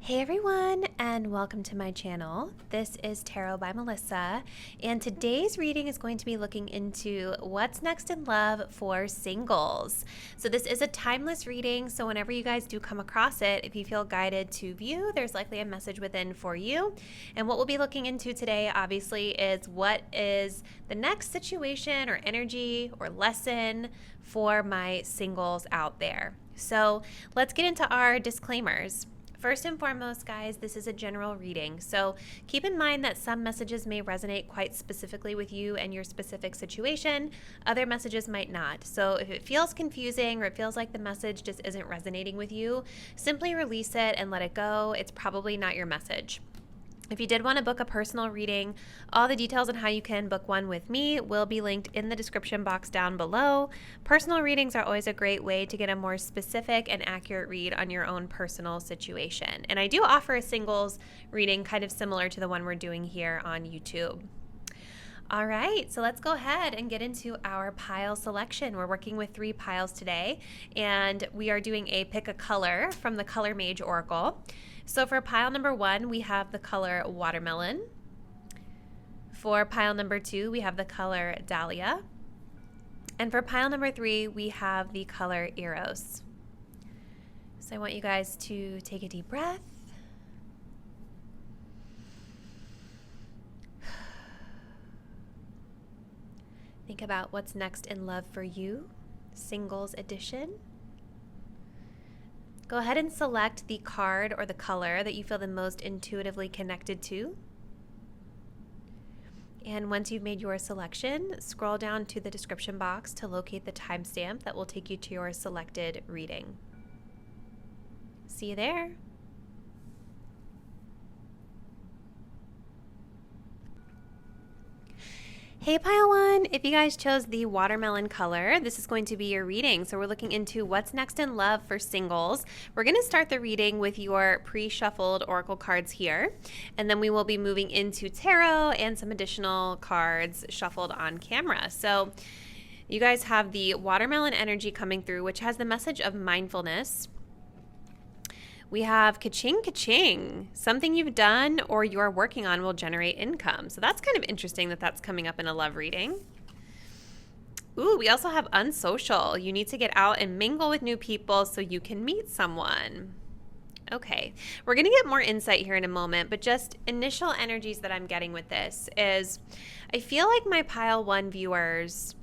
Hey everyone, and welcome to my channel. This is Tarot by Melissa, and today's reading is going to be looking into what's next in love for singles. So this is a timeless reading, so whenever you guys do come across it, if you feel guided to view, there's likely a message within for you. And what we'll be looking into today, obviously, is what is the next situation or energy or lesson for my singles out there. So let's get into our disclaimers. First and foremost, guys, this is a general reading, so keep in mind that some messages may resonate quite specifically with you and your specific situation. Other messages might not. So if it feels confusing or it feels like the message just isn't resonating with you, simply release it and let it go. It's probably not your message. If you did want to book a personal reading, all the details on how you can book one with me will be linked in the description box down below. Personal readings are always a great way to get a more specific and accurate read on your own personal situation. And I do offer a singles reading kind of similar to the one we're doing here on YouTube. All right, so let's go ahead and get into our pile selection. We're working with 3 piles today, and we are doing a pick a color from the Color Mage Oracle. So for pile number 1, we have the color Watermelon. For pile number 2, we have the color Dahlia. And for pile number 3, we have the color Eros. So I want you guys to take a deep breath. Think about what's next in love for you, singles edition. Go ahead and select the card or the color that you feel the most intuitively connected to. And once you've made your selection, scroll down to the description box to locate the timestamp that will take you to your selected reading. See you there. Hey pile 1, if you guys chose the watermelon color, this is going to be your reading. So we're looking into what's next in love for singles. We're going to start the reading with your pre-shuffled oracle cards here, and then we will be moving into tarot and some additional cards shuffled on camera. So you guys have the watermelon energy coming through, which has the message of mindfulness. We have ka-ching, ka-ching. Something you've done or you're working on will generate income. So that's kind of interesting that that's coming up in a love reading. Ooh, we also have unsocial. You need to get out and mingle with new people so you can meet someone. Okay, we're going to get more insight here in a moment, but just initial energies that I'm getting with this is I feel like my pile 1 viewers,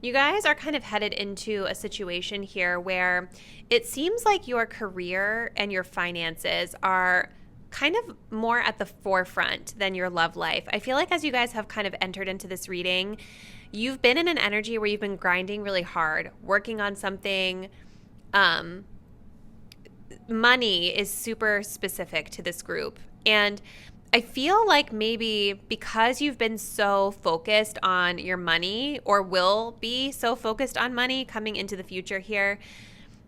you guys are kind of headed into a situation here where it seems like your career and your finances are kind of more at the forefront than your love life. I feel like as you guys have kind of entered into this reading, you've been in an energy where you've been grinding really hard, working on something. Money is super specific to this group. And I feel like maybe because you've been so focused on your money or will be so focused on money coming into the future here,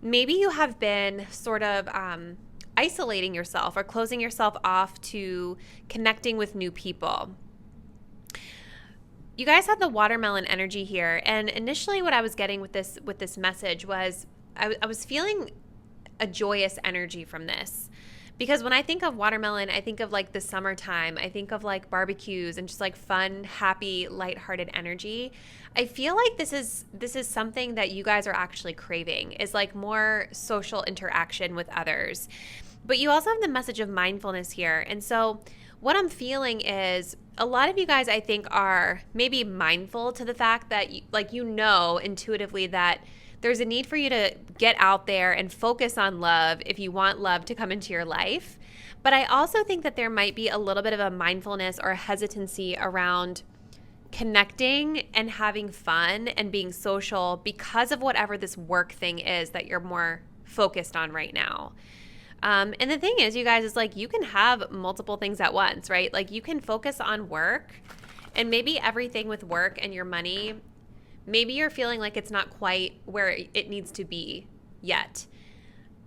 maybe you have been sort of isolating yourself or closing yourself off to connecting with new people. You guys have the watermelon energy here, and initially what I was getting with this message was I was feeling a joyous energy from this. Because when I think of watermelon, I think of like the summertime. I think of like barbecues and just like fun, happy, lighthearted energy. I feel like this is something that you guys are actually craving, is like more social interaction with others. But you also have the message of mindfulness here. And so what I'm feeling is a lot of you guys, I think, are maybe mindful to the fact that you know intuitively that there's a need for you to get out there and focus on love if you want love to come into your life. But I also think that there might be a little bit of a mindfulness or a hesitancy around connecting and having fun and being social because of whatever this work thing is that you're more focused on right now. And the thing is, you guys, is like you can have multiple things at once, right? Like you can focus on work, and maybe everything with work and your money, maybe you're feeling like it's not quite where it needs to be yet.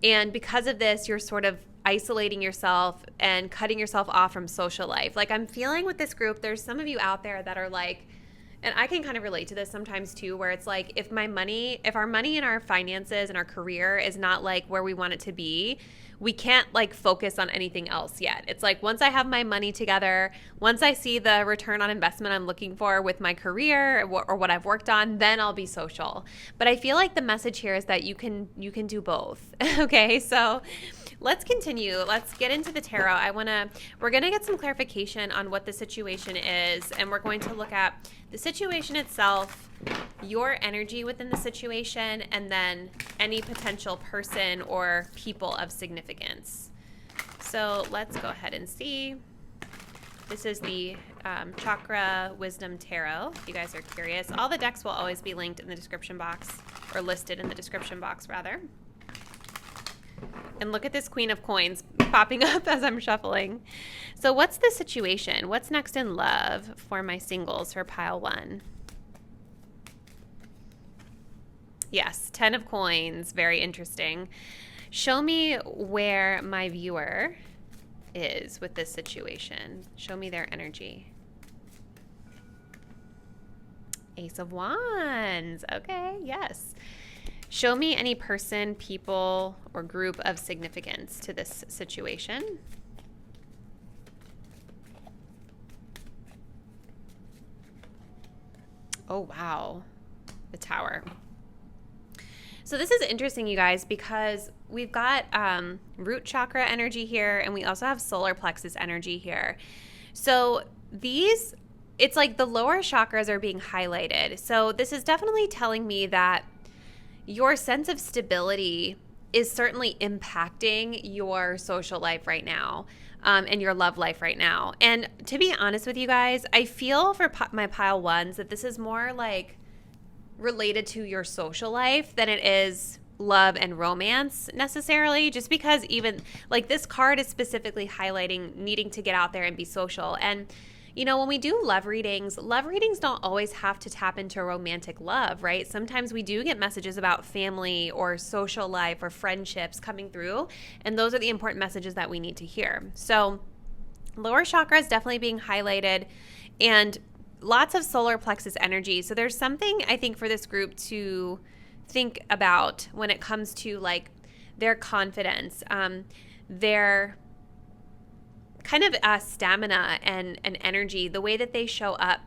And because of this, you're sort of isolating yourself and cutting yourself off from social life. Like I'm feeling with this group, there's some of you out there that are like, And I can kind of relate to this sometimes too, where it's like if our money and our finances and our career is not like where we want it to be, we can't like focus on anything else yet. It's like once I have my money together, once I see the return on investment I'm looking for with my career or what I've worked on, then I'll be social. But I feel like the message here is that you can do both. Okay, so let's continue. Let's get into the tarot. We're going to get some clarification on what the situation is, and we're going to look at the situation itself, your energy within the situation, and then any potential person or people of significance. So let's go ahead and see. This is the Chakra Wisdom Tarot, if you guys are curious. All the decks will always be linked in the description box, or listed in the description box, rather. And look at this Queen of Coins popping up as I'm shuffling. So what's the situation? What's next in love for my singles for pile 1? Yes, 10 of Coins. Very interesting. Show me where my viewer is with this situation. Show me their energy. Ace of Wands. Okay, yes. Show me any person, people, or group of significance to this situation. Oh, wow. The Tower. So this is interesting, you guys, because we've got root chakra energy here, and we also have solar plexus energy here. So it's like the lower chakras are being highlighted. So this is definitely telling me that your sense of stability is certainly impacting your social life right now, and your love life right now. And to be honest with you guys, I feel for my pile 1s that this is more like related to your social life than it is love and romance necessarily, just because even like this card is specifically highlighting needing to get out there and be social. And you know, when we do love readings don't always have to tap into romantic love, right? Sometimes we do get messages about family or social life or friendships coming through, and those are the important messages that we need to hear. So lower chakra is definitely being highlighted, and lots of solar plexus energy. So there's something I think for this group to think about when it comes to like their confidence, their kind of stamina and energy, the way that they show up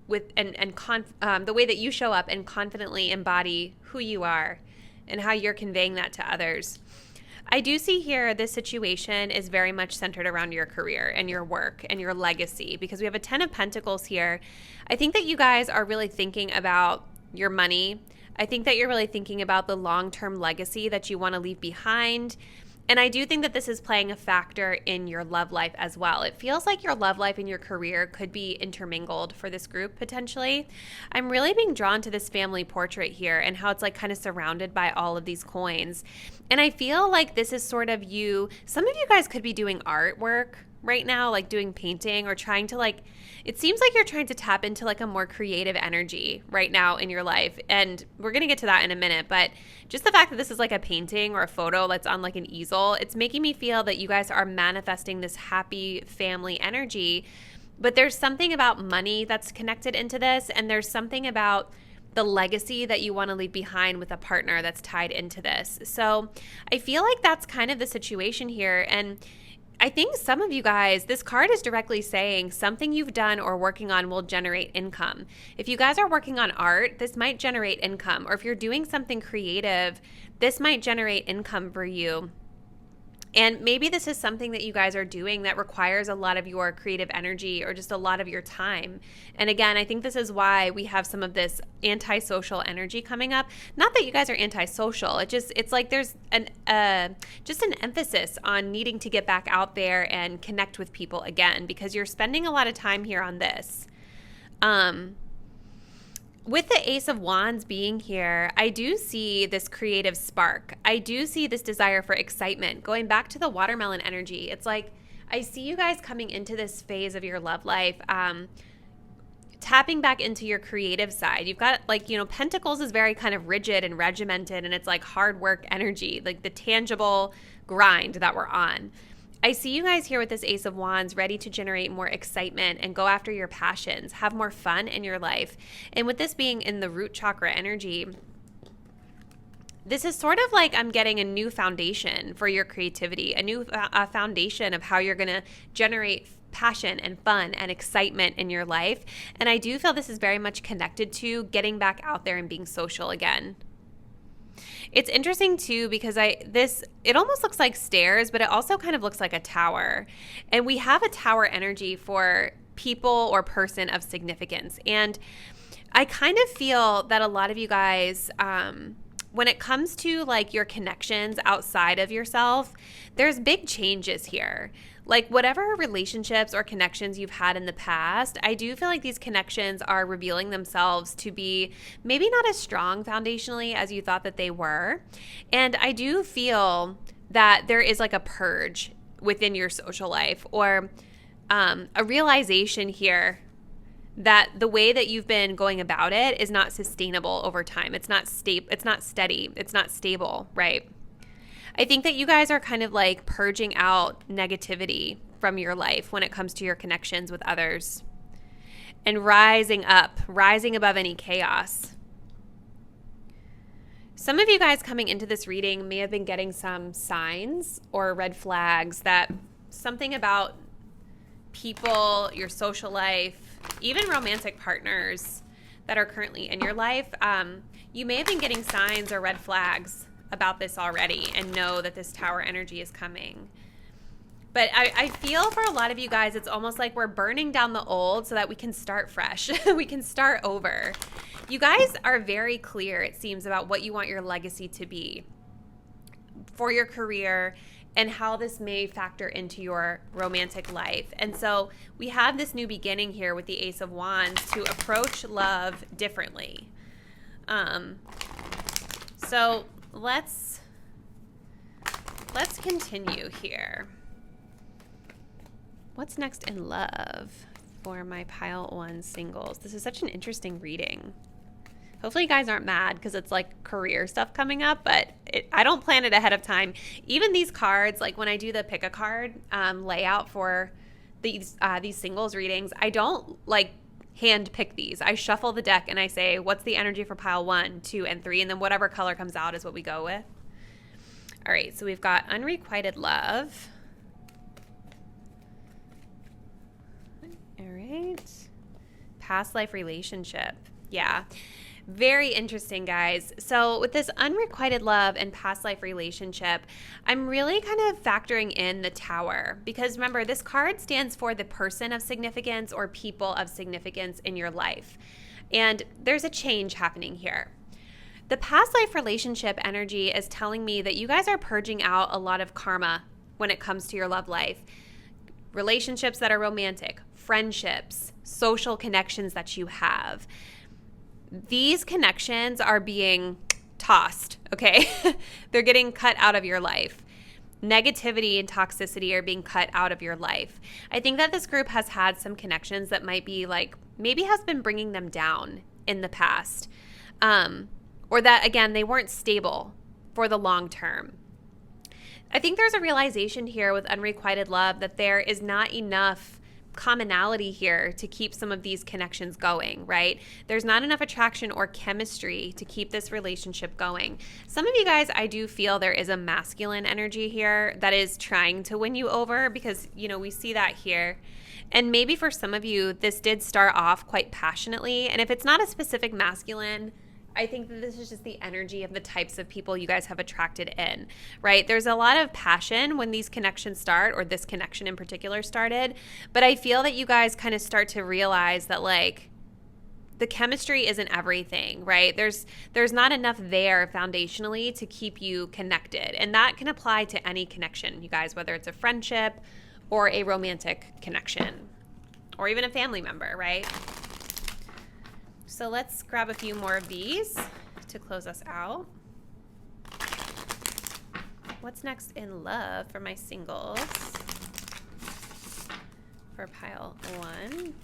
with the way that you show up and confidently embody who you are and how you're conveying that to others. I do see here this situation is very much centered around your career and your work and your legacy, because we have a 10 of Pentacles here. I think that you guys are really thinking about your money. I think that you're really thinking about the long-term legacy that you want to leave behind. And I do think that this is playing a factor in your love life as well. It feels like your love life and your career could be intermingled for this group potentially. I'm really being drawn to this family portrait here and how it's like kind of surrounded by all of these coins. And I feel like this is sort of some of you guys could be doing artwork right now, like doing painting or trying to it seems like you're trying to tap into like a more creative energy right now in your life. And we're going to get to that in a minute, but just the fact that this is like a painting or a photo that's on like an easel, it's making me feel that you guys are manifesting this happy family energy. But there's something about money that's connected into this, and there's something about the legacy that you want to leave behind with a partner that's tied into this. So I feel like that's kind of the situation here. And I think some of you guys, this card is directly saying something you've done or working on will generate income. If you guys are working on art, this might generate income. Or if you're doing something creative, this might generate income for you. And maybe this is something that you guys are doing that requires a lot of your creative energy or just a lot of your time. And again, I think this is why we have some of this antisocial energy coming up. Not that you guys are antisocial. It's like there's just an emphasis on needing to get back out there and connect with people again, because you're spending a lot of time here on this. With the Ace of Wands being here, I do see this creative spark. I do see this desire for excitement. Going back to the watermelon energy, it's like I see you guys coming into this phase of your love life, tapping back into your creative side. You've got Pentacles is very kind of rigid and regimented, and it's like hard work energy, like the tangible grind that we're on. I see you guys here with this Ace of Wands ready to generate more excitement and go after your passions, have more fun in your life. And with this being in the root chakra energy, this is sort of like I'm getting a new foundation for your creativity, a new foundation of how you're going to generate passion and fun and excitement in your life. And I do feel this is very much connected to getting back out there and being social again. It's interesting too because it almost looks like stairs, but it also kind of looks like a tower. And we have a tower energy for people or person of significance. And I kind of feel that a lot of you guys, when it comes to like your connections outside of yourself, there's big changes here. Like whatever relationships or connections you've had in the past, I do feel like these connections are revealing themselves to be maybe not as strong foundationally as you thought that they were. And I do feel that there is like a purge within your social life or a realization here that the way that you've been going about it is not sustainable over time. It's not steady. It's not stable, right? I think that you guys are kind of like purging out negativity from your life when it comes to your connections with others and rising above any chaos. Some of you guys coming into this reading may have been getting some signs or red flags that something about people, your social life, even romantic partners that are currently in your life, you may have been getting signs or red flags about this already and know that this tower energy is coming. But I feel for a lot of you guys, it's almost like we're burning down the old so that we can start fresh. We can start over. You guys are very clear, it seems, about what you want your legacy to be for your career and how this may factor into your romantic life. And so we have this new beginning here with the Ace of Wands to approach love differently. So let's continue here. What's next in love for my pile 1 singles? This is such an interesting reading. Hopefully you guys aren't mad because it's like career stuff coming up, but I don't plan it ahead of time. Even these cards, like when I do the pick a card layout for these singles readings, I don't like hand pick these. I shuffle the deck and I say, what's the energy for pile 1, 2, and 3? And then whatever color comes out is what we go with. All right, so we've got unrequited love. All right. Past life relationship. Yeah. Very interesting, guys. So with this unrequited love and past life relationship, I'm really kind of factoring in the Tower because remember, this card stands for the person of significance or people of significance in your life. And there's a change happening here. The past life relationship energy is telling me that you guys are purging out a lot of karma when it comes to your love life. Relationships that are romantic, friendships, social connections that you have. These connections are being tossed, okay? They're getting cut out of your life. Negativity and toxicity are being cut out of your life. I think that this group has had some connections that might be like, maybe has been bringing them down in the past. Or that, again, they weren't stable for the long term. I think there's a realization here with unrequited love that there is not enough commonality here to keep some of these connections going, right? There's not enough attraction or chemistry to keep this relationship going. Some of you guys, I do feel there is a masculine energy here that is trying to win you over because, you know, we see that here. And maybe for some of you, this did start off quite passionately. And if it's not a specific masculine, I think that this is just the energy of the types of people you guys have attracted in, right? There's a lot of passion when these connections start, or this connection in particular started. But I feel that you guys kind of start to realize that like the chemistry isn't everything, right? There's not enough there foundationally to keep you connected. And that can apply to any connection, you guys, whether it's a friendship or a romantic connection or even a family member, right? So let's grab a few more of these to close us out. What's next in love for my singles for pile 1?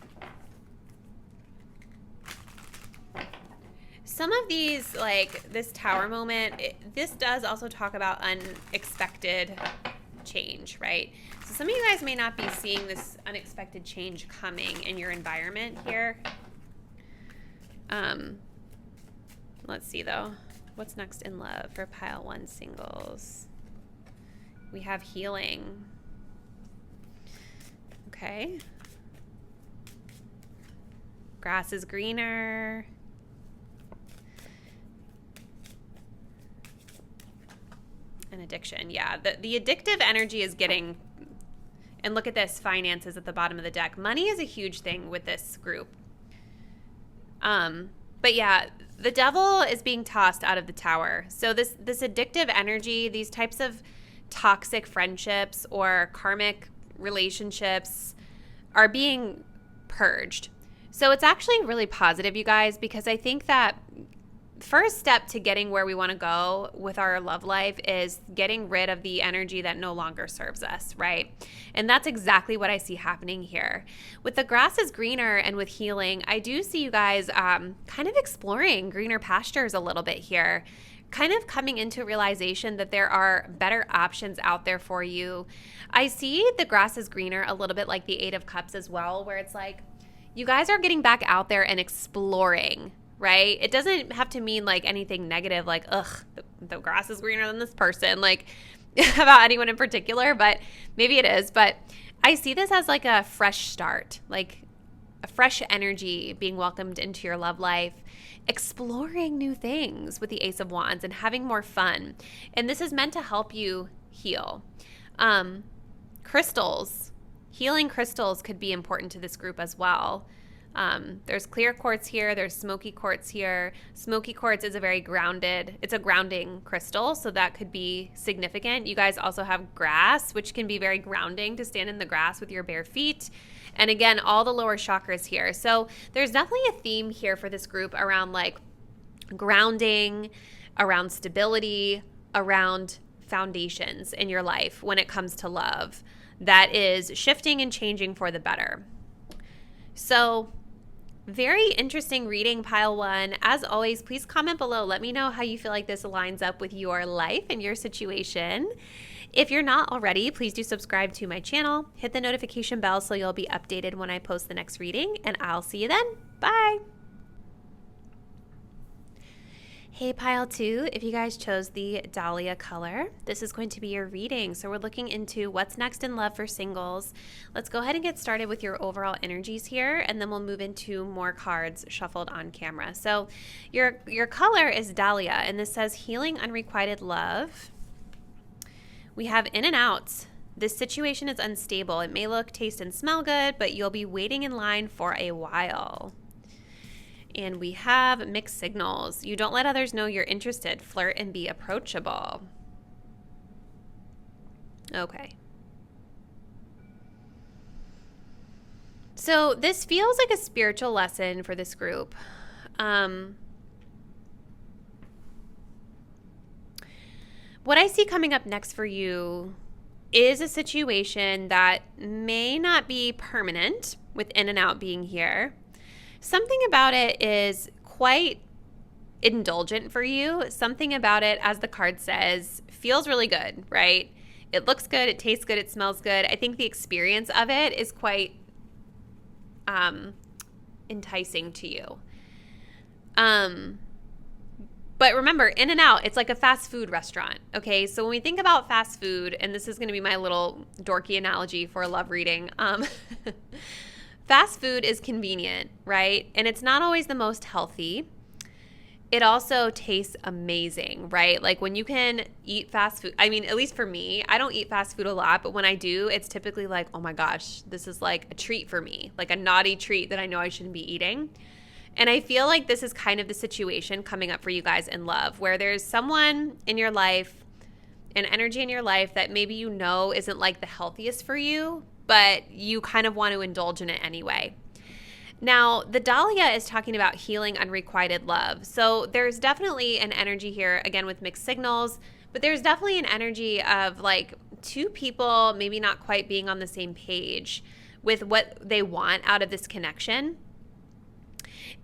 Some of these, like this Tower moment, this does also talk about unexpected change, right? So some of you guys may not be seeing this unexpected change coming in your environment here. Let's see though. What's next in love for pile 1 singles? We have healing. Okay. Grass is greener. And addiction. Yeah, the addictive energy is getting, and look at this, finances at the bottom of the deck. Money is a huge thing with this group. But yeah, the devil is being tossed out of the tower. So this addictive energy, these types of toxic friendships or karmic relationships are being purged. So it's actually really positive, you guys, because I think that first step to getting where we want to go with our love life is getting rid of the energy that no longer serves us, right? And that's exactly what I see happening here. With the grass is greener and with healing, I do see you guys kind of exploring greener pastures a little bit here, kind of coming into realization that there are better options out there for you. I see the grass is greener a little bit like the 8 of Cups as well, where it's like you guys are getting back out there and exploring, right? It doesn't have to mean like anything negative, like, ugh, the grass is greener than this person, like about anyone in particular, but maybe it is. But I see this as like a fresh start, like a fresh energy being welcomed into your love life, exploring new things with the Ace of Wands and having more fun. And this is meant to help you heal. Crystals, healing crystals could be important to this group as well. There's clear quartz here. There's smoky quartz here. Smoky quartz is it's a grounding crystal, so that could be significant. You guys also have grass, which can be very grounding to stand in the grass with your bare feet. And again, all the lower chakras here. So there's definitely a theme here for this group around like grounding, around stability, around foundations in your life when it comes to love that is shifting and changing for the better. So very interesting reading, pile 1. As always, please comment below. Let me know how you feel like this lines up with your life and your situation. If you're not already, please do subscribe to my channel. Hit the notification bell so you'll be updated when I post the next reading, and I'll see you then. Bye. Hey pile 2, if you guys chose the Dahlia color, this is going to be your reading. So we're looking into what's next in love for singles. Let's go ahead and get started with your overall energies here, and then we'll move into more cards shuffled on camera. So your color is Dahlia, and this says healing unrequited love. We have in and out. This situation is unstable. It may look, taste, and smell good, but you'll be waiting in line for a while. And we have mixed signals. You don't let others know you're interested. Flirt and be approachable. Okay. So this feels like a spiritual lesson for this group. What I see coming up next for you is a situation that may not be permanent with in and out being here. Something about it is quite indulgent for you. Something about it, as the card says, feels really good, right? It looks good, it tastes good, it smells good. I think the experience of it is quite enticing to you. But remember, in and out, it's like a fast food restaurant, okay? So when we think about fast food, and this is going to be my little dorky analogy for a love reading, fast food is convenient, right? And it's not always the most healthy. It also tastes amazing, right? Like when you can eat fast food, I mean, at least for me, I don't eat fast food a lot, but when I do, it's typically like, oh my gosh, this is like a treat for me, like a naughty treat that I know I shouldn't be eating. And I feel like this is kind of the situation coming up for you guys in love, where there's someone in your life, an energy in your life that maybe you know isn't like the healthiest for you, but you kind of want to indulge in it anyway. Now, the Dahlia is talking about healing unrequited love. So there's definitely an energy here, again, with mixed signals, but there's definitely an energy of like two people maybe not quite being on the same page with what they want out of this connection.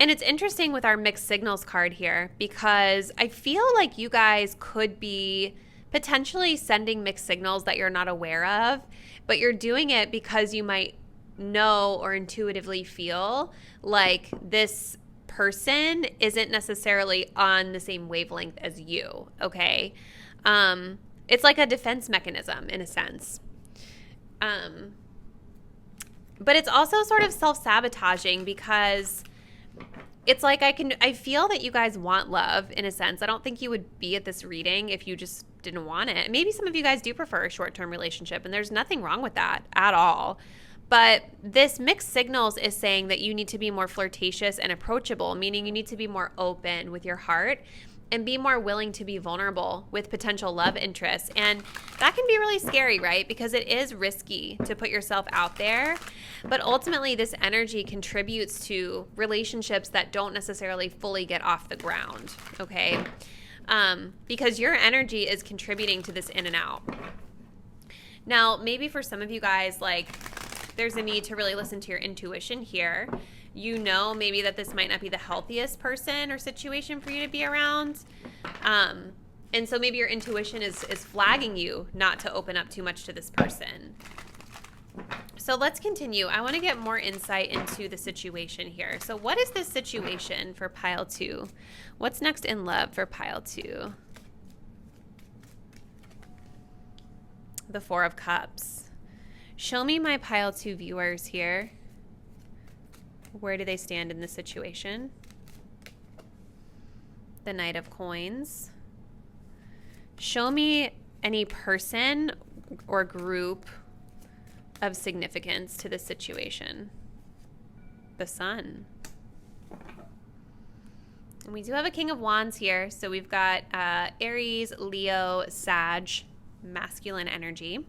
And it's interesting with our mixed signals card here because I feel like you guys could be potentially sending mixed signals that you're not aware of, but you're doing it because you might know or intuitively feel like this person isn't necessarily on the same wavelength as you, okay? It's like a defense mechanism in a sense. But it's also sort of self-sabotaging because it's like I feel that you guys want love in a sense. I don't think you would be at this reading if you just didn't want it. Maybe some of you guys do prefer a short-term relationship, and there's nothing wrong with that at all. But this mixed signals is saying that you need to be more flirtatious and approachable, meaning you need to be more open with your heart and be more willing to be vulnerable with potential love interests. And that can be really scary, right? Because it is risky to put yourself out there. But ultimately, this energy contributes to relationships that don't necessarily fully get off the ground, okay? Because your energy is contributing to this in and out. Now, maybe for some of you guys, like, there's a need to really listen to your intuition here. You know maybe that this might not be the healthiest person or situation for you to be around. And so maybe your intuition is flagging you not to open up too much to this person. So let's continue. I want to get more insight into the situation here. So what is this situation for pile 2? What's next in love for pile 2? The 4 of Cups. Show me my pile 2 viewers here. Where do they stand in this situation? The Knight of Coins. Show me any person or group of significance to this situation. The Sun. And we do have a King of Wands here. So we've got Aries, Leo, Sag, masculine energy.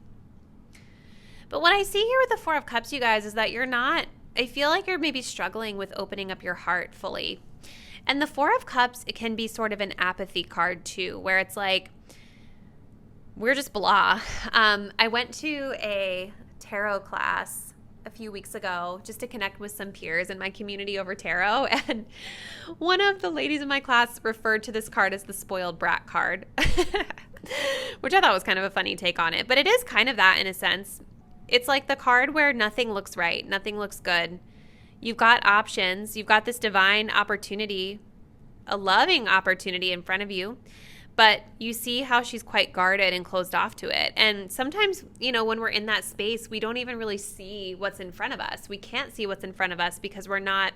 But what I see here with the 4 of Cups, you guys, is that you're not, I feel like you're maybe struggling with opening up your heart fully. And the 4 of Cups, it can be sort of an apathy card too, where it's like, we're just blah. I went to a tarot class a few weeks ago just to connect with some peers in my community over tarot. And one of the ladies in my class referred to this card as the spoiled brat card, which I thought was kind of a funny take on it. But it is kind of that in a sense. It's like the card where nothing looks right, nothing looks good. You've got options. You've got this divine opportunity, a loving opportunity in front of you, but you see how she's quite guarded and closed off to it. And sometimes, you know, when we're in that space, we don't even really see what's in front of us. We can't see what's in front of us because we're not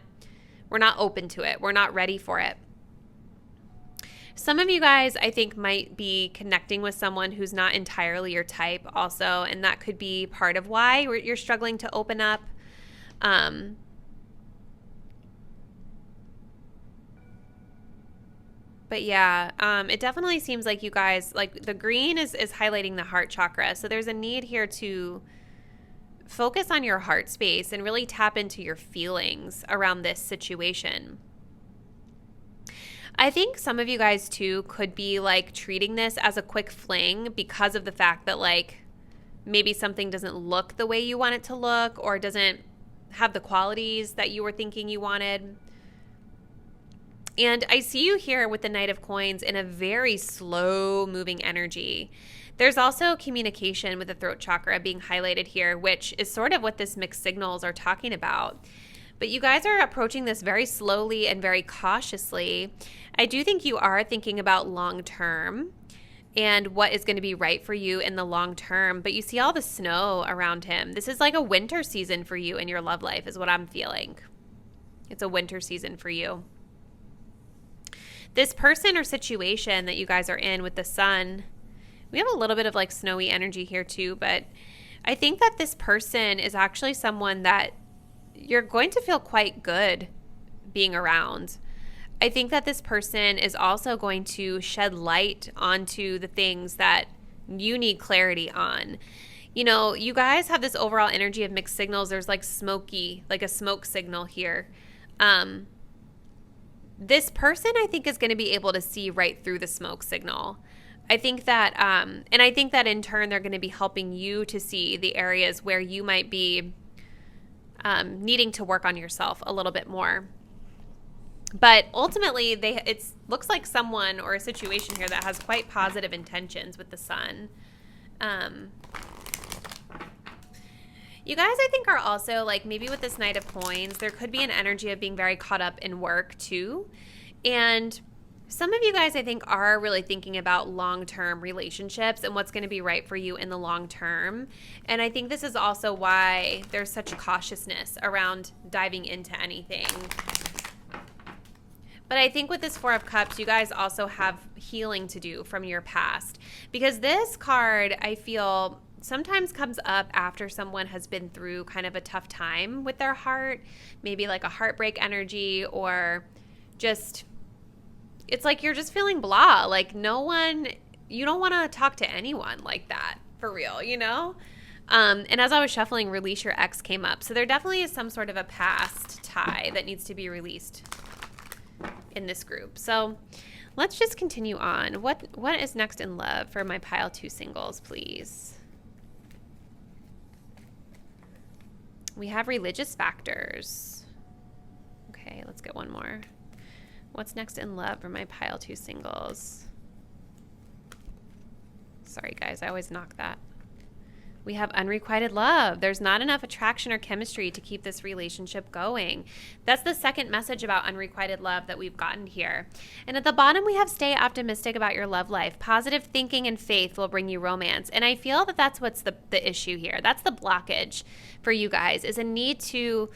open to it. We're not ready for it. Some of you guys, I think, might be connecting with someone who's not entirely your type also, and that could be part of why you're struggling to open up. But yeah, it definitely seems like you guys, like the green is highlighting the heart chakra. So there's a need here to focus on your heart space and really tap into your feelings around this situation. I think some of you guys too could be like treating this as a quick fling because of the fact that like maybe something doesn't look the way you want it to look or doesn't have the qualities that you were thinking you wanted. And I see you here with the Knight of Coins in a very slow moving energy. There's also communication with the throat chakra being highlighted here, which is sort of what this mixed signals are talking about. But you guys are approaching this very slowly and very cautiously. I do think you are thinking about long term and what is going to be right for you in the long term. But you see all the snow around him. This is like a winter season for you in your love life is what I'm feeling. It's a winter season for you. This person or situation that you guys are in with the Sun, we have a little bit of like snowy energy here too. But I think that this person is actually someone that you're going to feel quite good being around. I think that this person is also going to shed light onto the things that you need clarity on. You know, you guys have this overall energy of mixed signals. There's like smoky, like a smoke signal here. This person, I think, is going to be able to see right through the smoke signal. I think that, and I think that in turn, they're going to be helping you to see the areas where you might be needing to work on yourself a little bit more. But ultimately, it looks like someone or a situation here that has quite positive intentions with the sun. You guys, I think, are also, like, maybe with this Knight of Coins, there could be an energy of being very caught up in work, too. And some of you guys, I think, are really thinking about long-term relationships and what's going to be right for you in the long term. And I think this is also why there's such cautiousness around diving into anything. But I think with this Four of Cups, you guys also have healing to do from your past. Because this card, I feel, sometimes comes up after someone has been through kind of a tough time with their heart. Maybe like a heartbreak energy, or just, it's like you're just feeling blah. Like you don't want to talk to anyone like that, for real, you know? And as I was shuffling, Release Your Ex came up. So there definitely is some sort of a past tie that needs to be released in this group. So let's just continue on. What is next in love for my pile 2 singles, please? We have religious factors. Okay, let's get one more. What's next in love for my pile 2 singles? Sorry guys, I always knock that. We have unrequited love. There's not enough attraction or chemistry to keep this relationship going. That's the second message about unrequited love that we've gotten here. And at the bottom, we have stay optimistic about your love life. Positive thinking and faith will bring you romance. And I feel that that's what's the issue here. That's the blockage for you guys, is a need to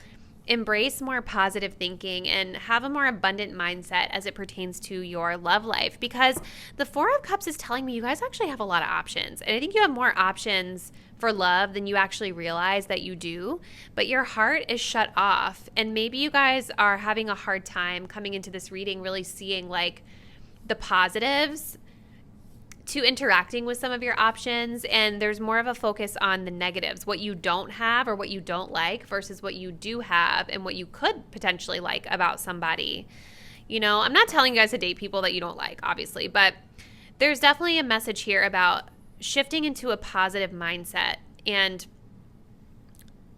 embrace more positive thinking and have a more abundant mindset as it pertains to your love life. Because the Four of Cups is telling me you guys actually have a lot of options. And I think you have more options for love than you actually realize that you do. But your heart is shut off. And maybe you guys are having a hard time coming into this reading really seeing like the positives to interacting with some of your options, and there's more of a focus on the negatives, what you don't have or what you don't like versus what you do have and what you could potentially like about somebody. You know, I'm not telling you guys to date people that you don't like, obviously, but there's definitely a message here about shifting into a positive mindset, and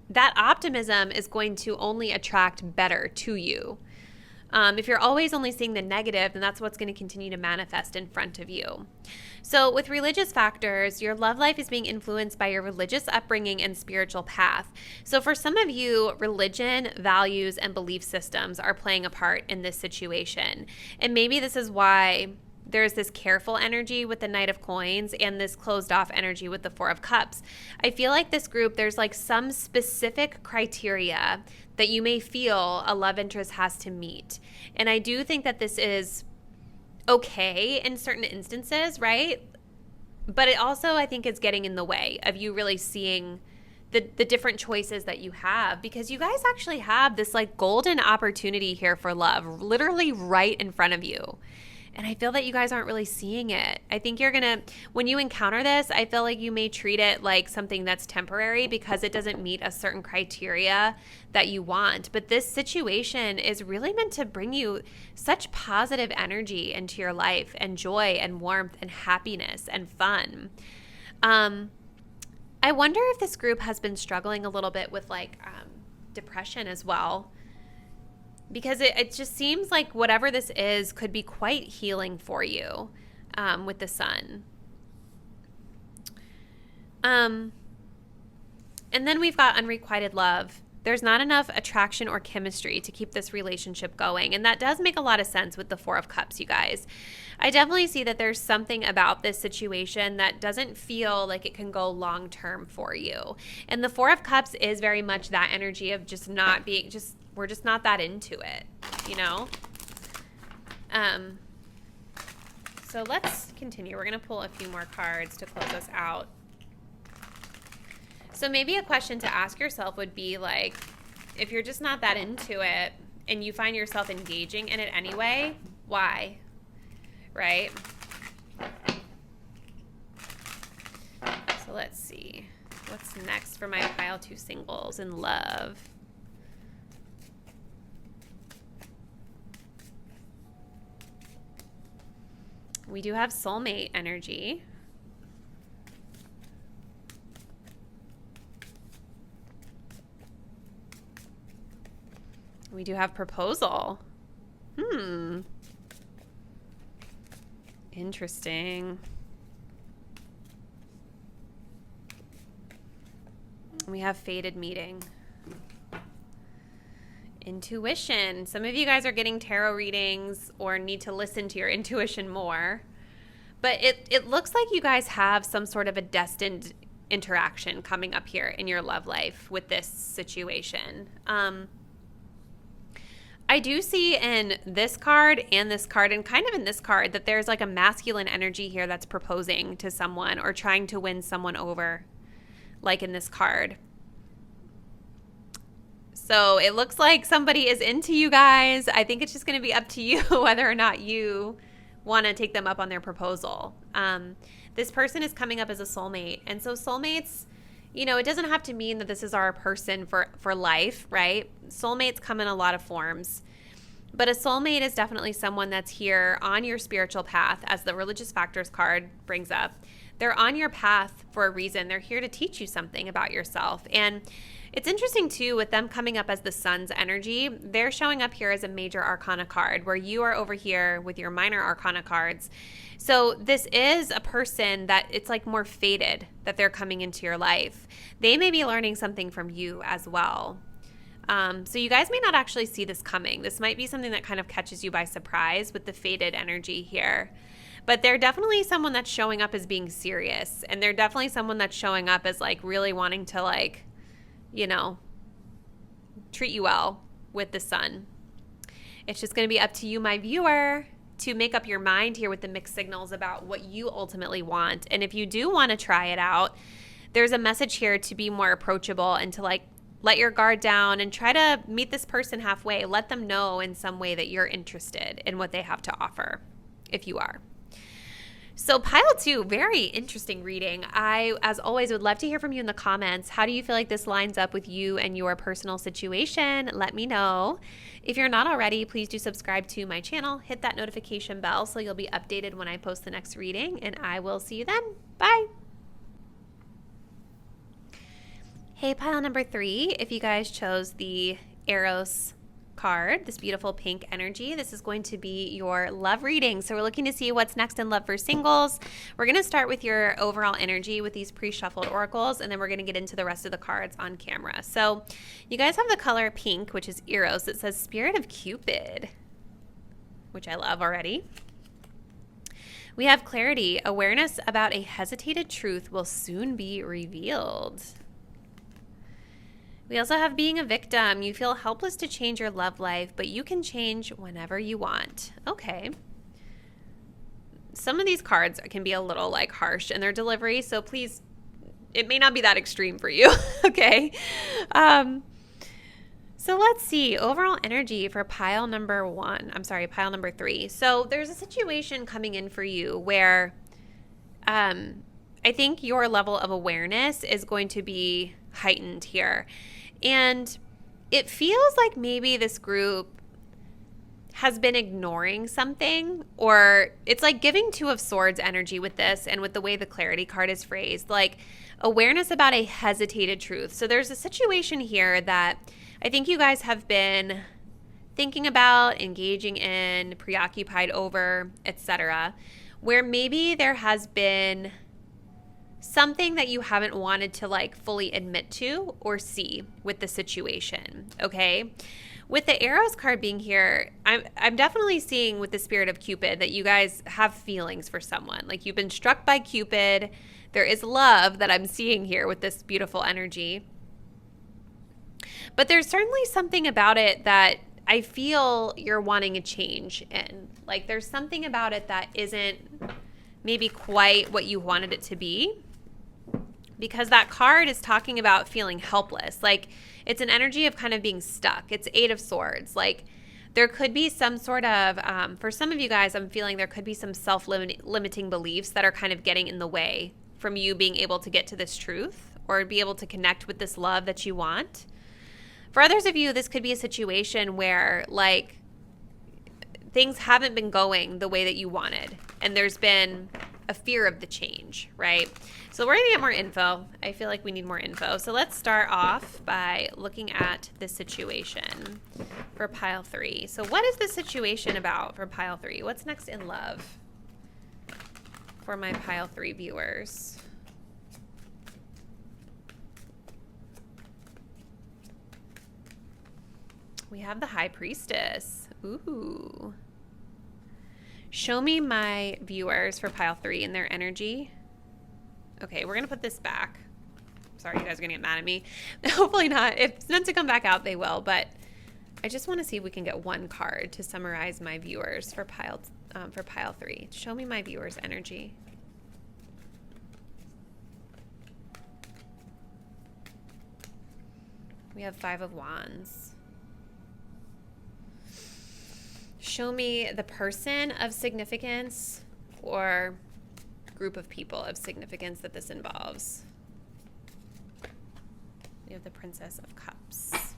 that optimism is going to only attract better to you. If you're always only seeing the negative, then that's what's going to continue to manifest in front of you. So with religious factors, your love life is being influenced by your religious upbringing and spiritual path. So for some of you, religion, values, and belief systems are playing a part in this situation. And maybe this is why there's this careful energy with the Knight of Coins and this closed off energy with the Four of Cups. I feel like this group, there's like some specific criteria that you may feel a love interest has to meet. And I do think that this is okay in certain instances, right? But it also, I think, is getting in the way of you really seeing the different choices that you have, because you guys actually have this like golden opportunity here for love literally right in front of you. And I feel that you guys aren't really seeing it. I think you're going to, when you encounter this, I feel like you may treat it like something that's temporary because it doesn't meet a certain criteria that you want. But this situation is really meant to bring you such positive energy into your life, and joy and warmth and happiness and fun. I wonder if this group has been struggling a little bit with like depression as well. Because it just seems like whatever this is could be quite healing for you with the sun. And then we've got unrequited love. There's not enough attraction or chemistry to keep this relationship going. And that does make a lot of sense with the Four of Cups, you guys. I definitely see that there's something about this situation that doesn't feel like it can go long term for you. And the Four of Cups is very much that energy of just not being, we're just not that into it, you know? So let's continue. We're going to pull a few more cards to close us out. So maybe a question to ask yourself would be like, if you're just not that into it and you find yourself engaging in it anyway, why? Right? So let's see. What's next for my pile 2 singles in love? We do have soulmate energy. We do have proposal. Interesting. We have fated meeting. Intuition. Some of you guys are getting tarot readings or need to listen to your intuition more. But it looks like you guys have some sort of a destined interaction coming up here in your love life with this situation. I do see in this card and kind of in this card that there's like a masculine energy here that's proposing to someone or trying to win someone over, like in this card. So it looks like somebody is into you guys. I think it's just going to be up to you whether or not you want to take them up on their proposal. This person is coming up as a soulmate. And so soulmates, you know, it doesn't have to mean that this is our person for life, right? Soulmates come in a lot of forms. But a soulmate is definitely someone that's here on your spiritual path, as the religious factors card brings up. They're on your path for a reason. They're here to teach you something about yourself. And it's interesting, too, with them coming up as the sun's energy, they're showing up here as a major arcana card, where you are over here with your minor arcana cards. So this is a person that it's like more fated that they're coming into your life. They may be learning something from you as well. So you guys may not actually see this coming. This might be something that kind of catches you by surprise with the fated energy here. But they're definitely someone that's showing up as being serious. And they're definitely someone that's showing up as like really wanting to like, you know, treat you well with the sun. It's just going to be up to you, my viewer, to make up your mind here with the mixed signals about what you ultimately want. And if you do want to try it out, there's a message here to be more approachable and to like let your guard down and try to meet this person halfway. Let them know in some way that you're interested in what they have to offer, if you are. So pile 2, very interesting reading. I, as always, would love to hear from you in the comments. How do you feel like this lines up with you and your personal situation? Let me know. If you're not already, please do subscribe to my channel. Hit that notification bell so you'll be updated when I post the next reading, and I will see you then. Bye. Hey, pile number 3, if you guys chose the Eros card, this beautiful pink energy, this is going to be your love reading. So we're looking to see what's next in love for singles. We're going to start with your overall energy with these pre-shuffled oracles, and then we're going to get into the rest of the cards on camera. So you guys have the color pink, which is Eros. It says Spirit of Cupid, which I love already. We have clarity. Awareness about a hesitated truth will soon be revealed. We also have being a victim. You feel helpless to change your love life, but you can change whenever you want. Okay. Some of these cards can be a little like harsh in their delivery, so please, it may not be that extreme for you. Okay. So let's see. Overall energy for pile number 3. So there's a situation coming in for you where I think your level of awareness is going to be heightened here. And it feels like maybe this group has been ignoring something, or it's like giving 2 of Swords energy with this and with the way the clarity card is phrased, like awareness about a hesitated truth. So there's a situation here that I think you guys have been thinking about, engaging in, preoccupied over, etc., where maybe there has been something that you haven't wanted to like fully admit to or see with the situation, okay? With the Eros card being here, I'm definitely seeing with the Spirit of Cupid that you guys have feelings for someone. Like you've been struck by Cupid. There is love that I'm seeing here with this beautiful energy. But there's certainly something about it that I feel you're wanting a change in. Like there's something about it that isn't maybe quite what you wanted it to be. Because that card is talking about feeling helpless. Like it's an energy of kind of being stuck. It's 8 of Swords. Like there could be some sort of, for some of you guys, I'm feeling there could be some self-limiting beliefs that are kind of getting in the way from you being able to get to this truth or be able to connect with this love that you want. For others of you, this could be a situation where like things haven't been going the way that you wanted. And there's been a fear of the change, right? So we're going to get more info. I feel like we need more info. So let's start off by looking at this situation. for pile 3. So what is the situation about for pile 3? What's next in love for my pile 3 viewers? We have the High Priestess. Ooh. Show me my viewers for pile 3 and their energy. Okay, we're going to put this back. Sorry, you guys are going to get mad at me. Hopefully not. If it's meant to come back out, they will. But I just want to see if we can get one card to summarize my viewers for pile 3. Show me my viewers' energy. We have 5 of Wands. Show me the person of significance or group of people of significance that this involves. We have the Princess of Cups.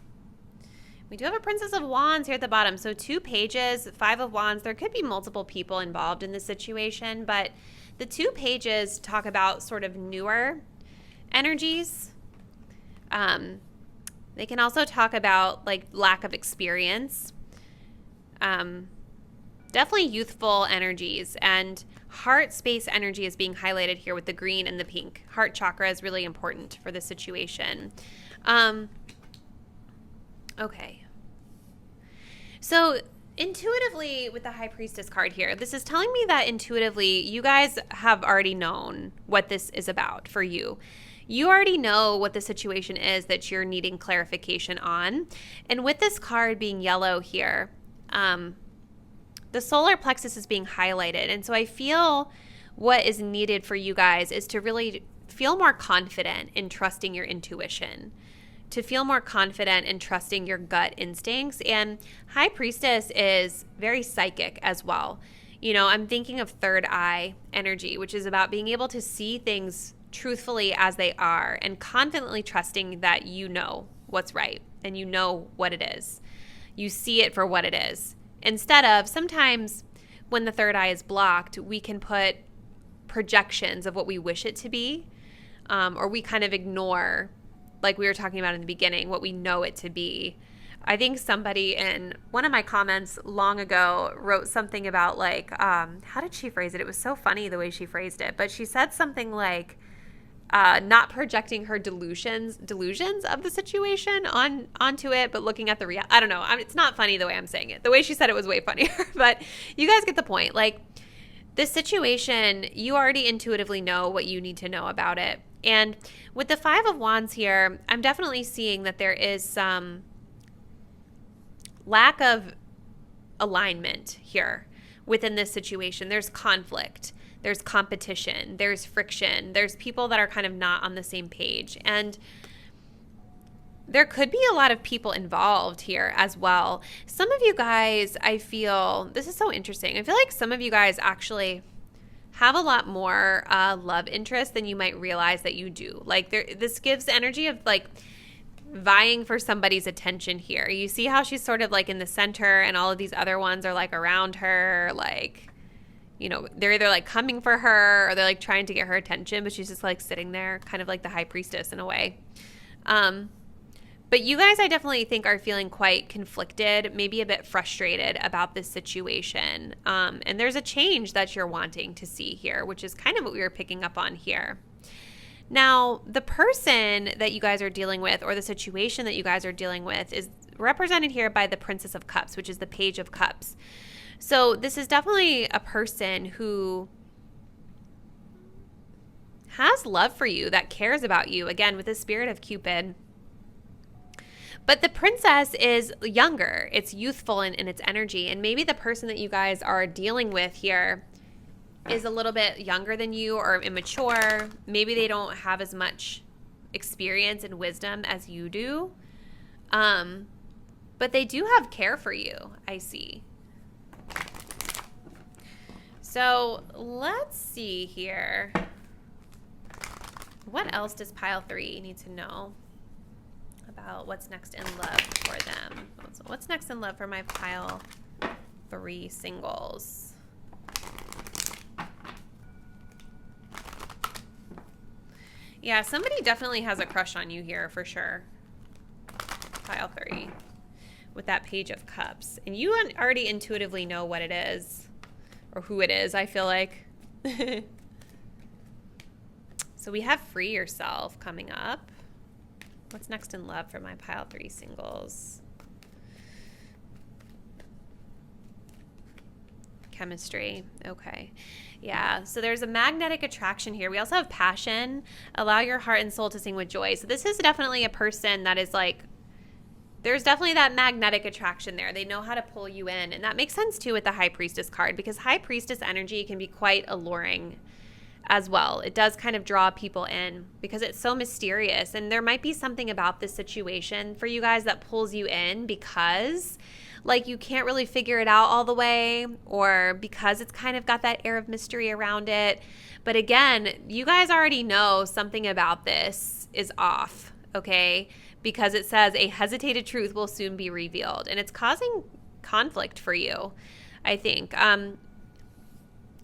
We do have a Princess of Wands here at the bottom. So 2 pages, 5 of Wands. There could be multiple people involved in this situation, but the 2 pages talk about sort of newer energies. They can also talk about like lack of experience. Definitely youthful energies, and heart space energy is being highlighted here with the green and the pink. Heart chakra is really important for the situation. Okay. So intuitively with the High Priestess card here, this is telling me that intuitively you guys have already known what this is about for you. You already know what the situation is that you're needing clarification on. And with this card being yellow here, the solar plexus is being highlighted. And so I feel what is needed for you guys is to really feel more confident in trusting your intuition, to feel more confident in trusting your gut instincts. And High Priestess is very psychic as well. You know, I'm thinking of third eye energy, which is about being able to see things truthfully as they are and confidently trusting that you know what's right and you know what it is. You see it for what it is. Instead of sometimes when the third eye is blocked, we can put projections of what we wish it to be, or we kind of ignore, like we were talking about in the beginning, what we know it to be. I think somebody in one of my comments long ago wrote something about like, how did she phrase it? It was so funny the way she phrased it, but she said something like, not projecting her delusions of the situation onto it, but looking at the reality. I don't know. It's not funny the way I'm saying it. The way she said it was way funnier, but you guys get the point. Like this situation, you already intuitively know what you need to know about it. And with the 5 of Wands here, I'm definitely seeing that there is some lack of alignment here within this situation. There's conflict. There's competition, there's friction, there's people that are kind of not on the same page. And there could be a lot of people involved here as well. Some of you guys, I feel, this is so interesting. I feel like some of you guys actually have a lot more love interest than you might realize that you do. Like this gives energy of like vying for somebody's attention here. You see how she's sort of like in the center and all of these other ones are like around her, like, you know, they're either like coming for her or they're like trying to get her attention, but she's just like sitting there, kind of like the High Priestess in a way. But you guys, I definitely think are feeling quite conflicted, maybe a bit frustrated about this situation. And there's a change that you're wanting to see here, which is kind of what we were picking up on here. Now, the person that you guys are dealing with or the situation that you guys are dealing with is represented here by the Princess of Cups, which is the Page of Cups. So this is definitely a person who has love for you, that cares about you, again, with the spirit of Cupid. But the princess is younger. It's youthful in its energy. And maybe the person that you guys are dealing with here is a little bit younger than you or immature. Maybe they don't have as much experience and wisdom as you do. But they do have care for you, I see. So let's see here. What else does pile 3 need to know about what's next in love for them? So what's next in love for my pile 3 singles? Yeah, somebody definitely has a crush on you here for sure. Pile 3. with that Page of Cups. And you already intuitively know what it is or who it is, I feel like. So we have Free Yourself coming up. What's next in love for my pile 3 singles? Chemistry. Okay. Yeah. So there's a magnetic attraction here. We also have passion. Allow your heart and soul to sing with joy. So this is definitely a person that is like, there's definitely that magnetic attraction there. They know how to pull you in. And that makes sense too with the High Priestess card, because High Priestess energy can be quite alluring as well. It does kind of draw people in because it's so mysterious. And there might be something about this situation for you guys that pulls you in because like you can't really figure it out all the way, or because it's kind of got that air of mystery around it. But again, you guys already know something about this is off, okay? Because it says a hesitated truth will soon be revealed, and it's causing conflict for you, I think.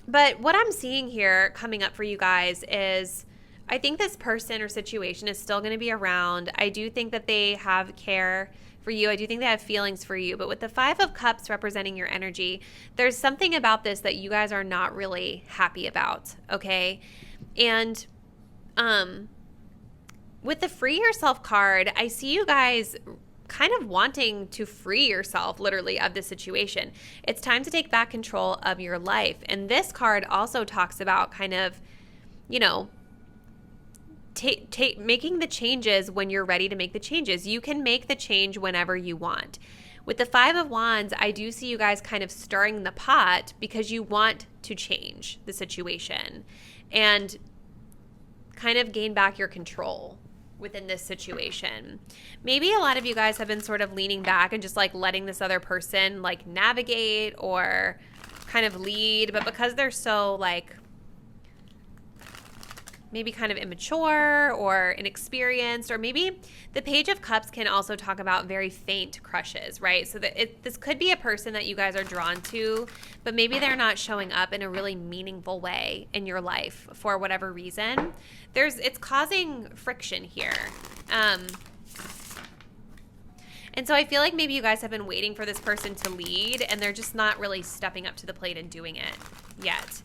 But what I'm seeing here coming up for you guys is I think this person or situation is still going to be around. I do think that they have care for you. I do think they have feelings for you. But with the 5 of Cups representing your energy, there's something about this that you guys are not really happy about, okay? And with the Free Yourself card, I see you guys kind of wanting to free yourself literally of this situation. It's time to take back control of your life. And this card also talks about kind of, you know, making the changes when you're ready to make the changes. You can make the change whenever you want. With the 5 of Wands, I do see you guys kind of stirring the pot because you want to change the situation and kind of gain back your control within this situation. Maybe a lot of you guys have been sort of leaning back and just like letting this other person like navigate or kind of lead, but because they're so like maybe kind of immature or inexperienced, or maybe the Page of Cups can also talk about very faint crushes, right? So that this could be a person that you guys are drawn to, but maybe they're not showing up in a really meaningful way in your life for whatever reason. It's causing friction here. And so I feel like maybe you guys have been waiting for this person to lead and they're just not really stepping up to the plate and doing it yet.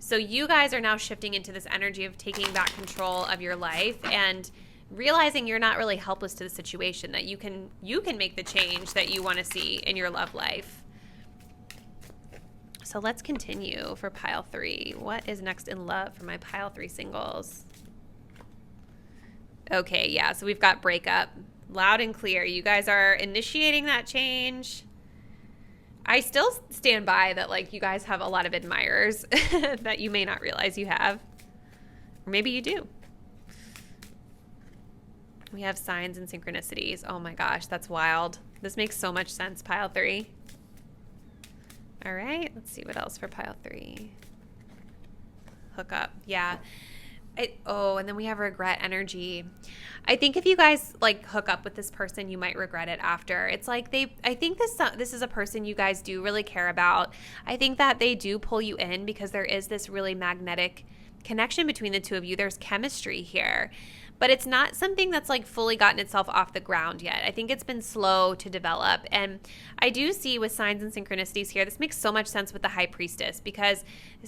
So you guys are now shifting into this energy of taking back control of your life and realizing you're not really helpless to the situation, that you can make the change that you want to see in your love life. So let's continue for pile 3. What is next in love for my pile 3 singles? Okay, yeah, so we've got breakup. Loud and clear. You guys are initiating that change. I still stand by that, like, you guys have a lot of admirers that you may not realize you have. Or maybe you do. We have signs and synchronicities. Oh my gosh, that's wild. This makes so much sense, pile 3. All right, let's see what else for pile 3. Hook up. Yeah. And then we have regret energy. I think if you guys like hook up with this person, you might regret it after. It's like I think this is a person you guys do really care about. I think that they do pull you in because there is this really magnetic connection between the two of you. There's chemistry here, but it's not something that's like fully gotten itself off the ground yet. I think it's been slow to develop. And I do see with signs and synchronicities here, this makes so much sense with the High Priestess, because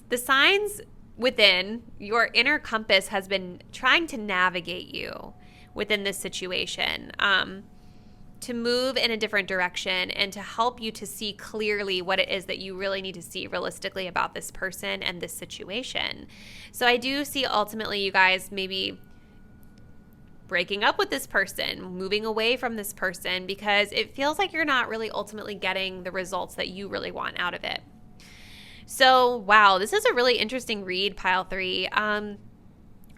the signs within your inner compass has been trying to navigate you within this situation, to move in a different direction and to help you to see clearly what it is that you really need to see realistically about this person and this situation. So I do see ultimately you guys maybe breaking up with this person, moving away from this person, because it feels like you're not really ultimately getting the results that you really want out of it. So, wow, this is a really interesting read, pile 3.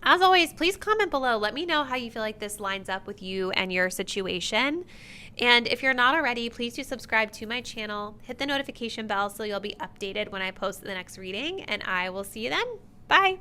As always, please comment below. Let me know how you feel like this lines up with you and your situation. And if you're not already, please do subscribe to my channel. Hit the notification bell so you'll be updated when I post the next reading. And I will see you then. Bye.